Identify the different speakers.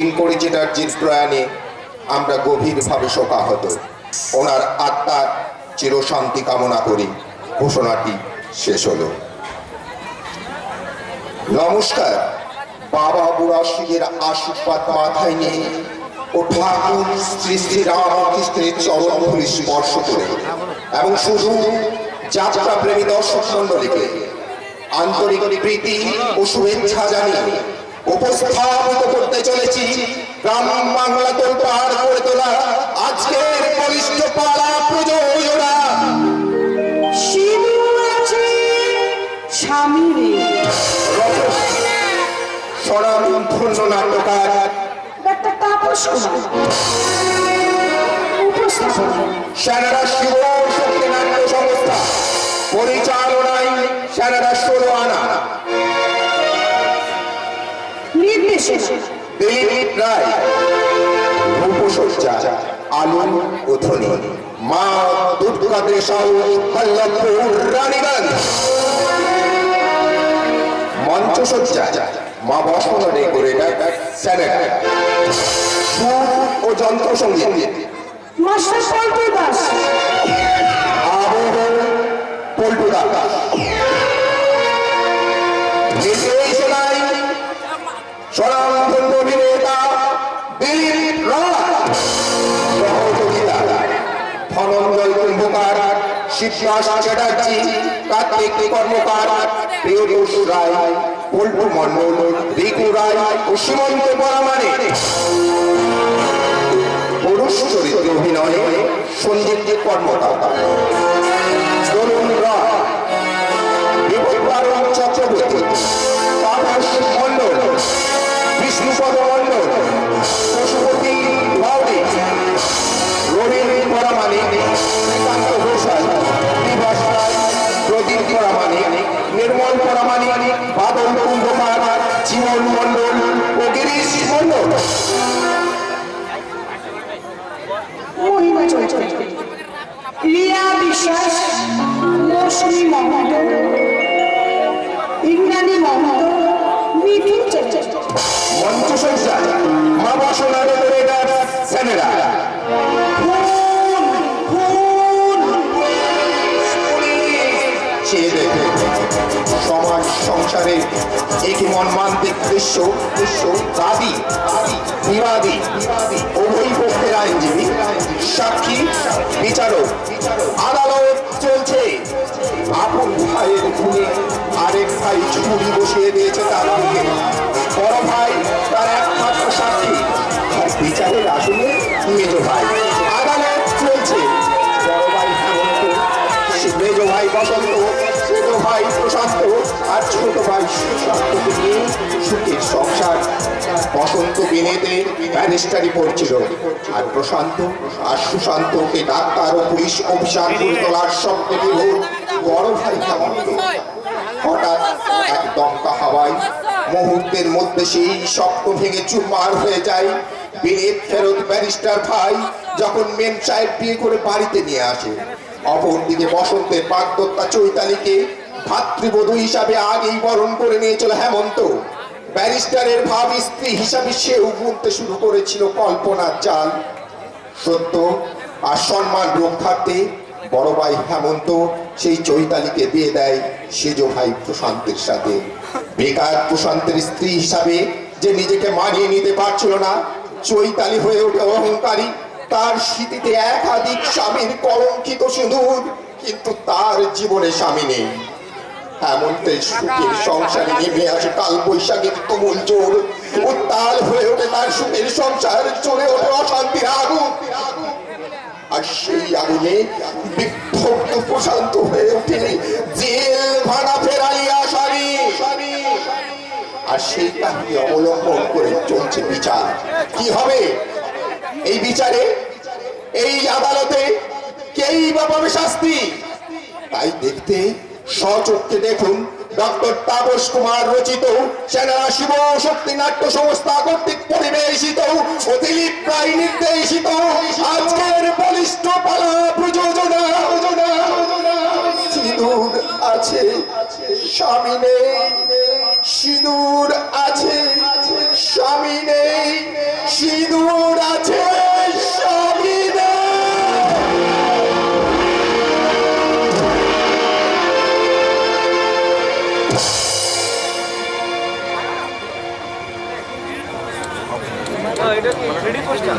Speaker 1: করিচিটার্জির প্রয়াণে আমরা গভীরভাবে শোকাহত। ওনার আত্মার চিরশান্তি কামনা করি। ঘোষণাটি শেষ হলো। নমস্কার। বাবা বুড়াশিদের আশীর্বাদ মাথায় নিয়ে ও ঠাকুর শ্রী শ্রী রামকৃষ্ণের চরণধূলি স্পর্শ করে এবং শুধু যাত্রা প্রেমী দর্শক মণ্ডলীকে আন্তরিক প্রীতি ও শুভেচ্ছা জানিয়ে উপস্থাপিত করতে চলেছি গ্রামীণ বাংলা তোলপাড় করে তোলা আজকের বলিষ্ঠ পালা প্রযোজনা স্বনামধন্য নাট্যকার
Speaker 2: ডাক্তার তাপস কুমার,
Speaker 1: সেনারা শিব শক্তি নাট্য সংস্থা, পরিচালনায় সেনারা 16 আনা,
Speaker 2: নির্দেশনা
Speaker 1: দিলীপ রায়, রূপসজ্জা আলু ও ধ্বনি মা দুর্গা দেশাল বল্লভপুর রানীগঞ্জ, মঞ্চসজ্জা মা বসন্ত ডেকোরেটর সেনেটার, সুর ও যন্ত্র সঙ্গীত
Speaker 2: মাস্টার পল্টু দাস,
Speaker 1: আবহ পল্টু দাস, নির্দেশনায় স্বনামধন্য অভিনেতা দিলীপ রায়, সহযোগিতা ধনঞ্জয় কুম্ভকার, শিবদাস চ্যাটার্জি, কার্তিক কর্মকার, প্রিয়তোষ রায়, পল্টু মণ্ডল, রিকু রায় ও সীমন্ত পরামানে। পুরুষ চরিত্রে অভিনয়ে সঞ্জিত কর্মকর্তা, তরুণ রায়, বিভূতিভূষণ চক্রবর্তী, তাপস মণ্ডল, বিষ্ণুপদ মণ্ডল, পশুপতি বাউরি, রবীন্দ্র পরামানিক, শ্রীকান্ত ঘোষাল, বিভাস রায়, প্রদীপ পরামানিক, নির্মল পরামানিক, বাদল কুম্ভকার, জীবন মণ্ডল ও গিরিশ মণ্ডল।
Speaker 2: মহিমা চৌধুরী, রিয়া বিশ্বাস, মৌসুমী মহন্ত, ইন্দ্রাণী মহন্ত, মিঠুন চ্যাটার্জি।
Speaker 1: মঞ্চসজ্জা মা বাসনা ডেকোরেটর সেনেরা, সমাজ সংসারে একই মর্মান্তিক দৃশ্য দাবি বিবাদী উভয় পক্ষের আইনজীবী, সাক্ষী, বিচারক, আদালত চলছে। আপন ভাইয়ের খুনে আরেক ভাই ছুরি বসিয়ে দিয়েছে তার মুখে। বড় ভাই তার একমাত্র সাক্ষী, আর বিচারের আসলে মেজ ভাই। আদালত চলছে। বড় ভাই হেমন্ত, মেজ ভাই বসন্ত, ছোট ভাই প্রশান্ত আর ছোট ভাই সুশান্তকে নিয়ে সুখের সংসার। বসন্ত বিনেতে ব্যারিস্টারি পড়ছিল, আর প্রশান্ত আর সুশান্তকে ডাক্তার ও পুলিশ অফিসার করে তোলার স্বপ্নে বিভোর বড় ভাই হেমন্ত। হঠাৎ এক দমকা হাওয়ায় মুহূর্তের মধ্যে সেই স্বপ্ন ভেঙে চুরমার হয়ে যায়। বিনেত ফেরত ব্যারিস্টার ভাই যখন মেম সাহেব বিয়ে করে বাড়িতে নিয়ে আসে, অপরদিকে বসন্তের বাগদত্তা চৈতালিকে ভাতৃবধূ হিসাবে আগেই বরণ করে নিয়েছিল হেমন্ত। ব্যারিস্টারের ভাবি স্ত্রী হিসাবে সেও বুনতে শুরু করেছিল কল্পনার জাল। সত্য আর সম্মান রক্ষার্থে বড় ভাই হেমন্ত সেই চৈতালিকে বিয়ে দেয় সেজ ভাই প্রশান্তের সাথে। বেকার প্রশান্তের স্ত্রী হিসাবে যে নিজেকে মানিয়ে নিতে পারছিল না, চৈতালি হয়ে ওঠে অহংকারী। তার স্মৃতিতে একাধিক স্বামীর কলঙ্কিত সিঁদুর, কিন্তু তার জীবনে স্বামী নেই। হেমন্তের সুখের সংসারে নেমে আসে কাল বৈশাখীর তুমুল জোর। উত্তাল হয়ে ওঠে তার সুখের সংসার, চলে ওঠে অশান্তির আগুন। আর সেই আগুনে বিক্ষুব্ধ প্রশান্ত হয়ে ওঠে জেল ভাড়া ফেরাই আসামি। আর সেই কাহিনী অবলম্বন করে চলছে বিচার। কি হবে এই বিচারে, এই আদালতে? কেই বা পাবে শাস্তি? তাই দেখতে সচক্ষে দেখুন ডক্টর তাপস কুমার রচিত, সেনারা শিব শক্তি নাট্য সংস্থা কর্তৃক পরিবেশিত ও দিলীপ রায় নির্দেশিত আজকের বলিষ্ঠ পালা প্রযোজনা সিঁদুর আছে স্বামী নেই, সিঁদুর আছে স্বামী নেই। সিঁদুর আছে সবই দে।
Speaker 3: এটা কি রেডি পোস্টার